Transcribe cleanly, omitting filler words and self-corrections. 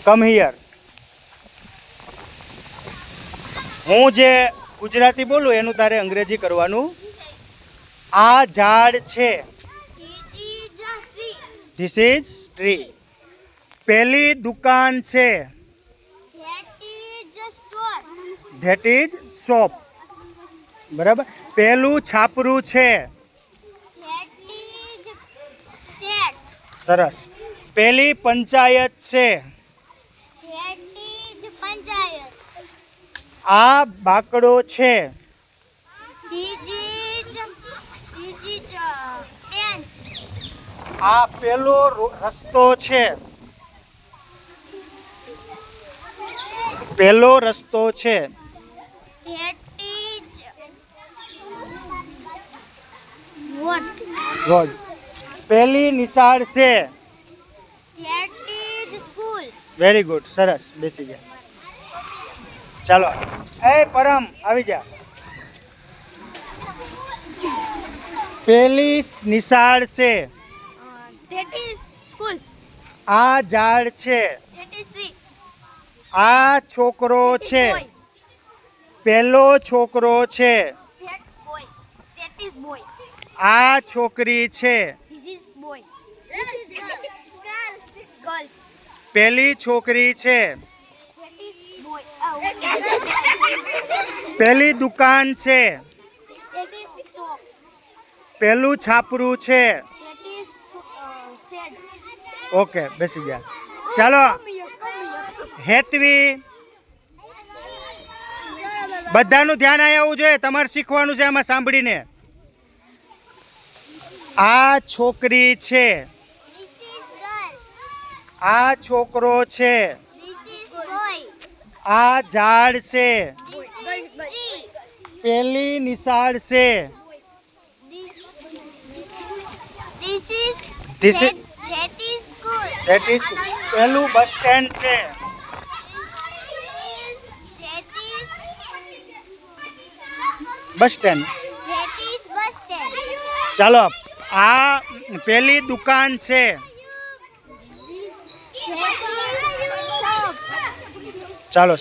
Come here. હું જે ગુજરાતી બોલું એનું તારે અંગ્રેજી કરવાનું. આ ઝાડ છે. This is tree. પેલી દુકાન છે. That is shop. બરાબર. પેલું છાપરું છે. સરસ. પેલી પંચાયત છે. આ બાકડો છે. આ પેલો રસ્તો છે. પેલો રસ્તો છે. રોડ. પેલી નિશાળ છે. Very good. સરસ. બેસી ગયા. ચાલો. એ પરમ આવી જા. પેલી નિશાળ છે. આ ઝાડ છે. આ છોકરો છે. પેલો છોકરો છે. આ છોકરી છે. પેલી છોકરી છે. પેલી દુકાન છે. પેલું છાપરું છે. ઓકે, બેસી ગયા. ચાલો. હેતવી, બધાનું ધ્યાન અહીંયા આવવું જોઈએ. તમારે શીખવાનું છે આમાં સાંભળીને. આ છોકરી છે. આ છોકરો છે. આ ઝાડ છે. પેલી નિશાળ છે. That is પેલું બસ સ્ટેન્ડ છે. Bus stand. ચાલો. આ પેલી દુકાન છે. ચાલો.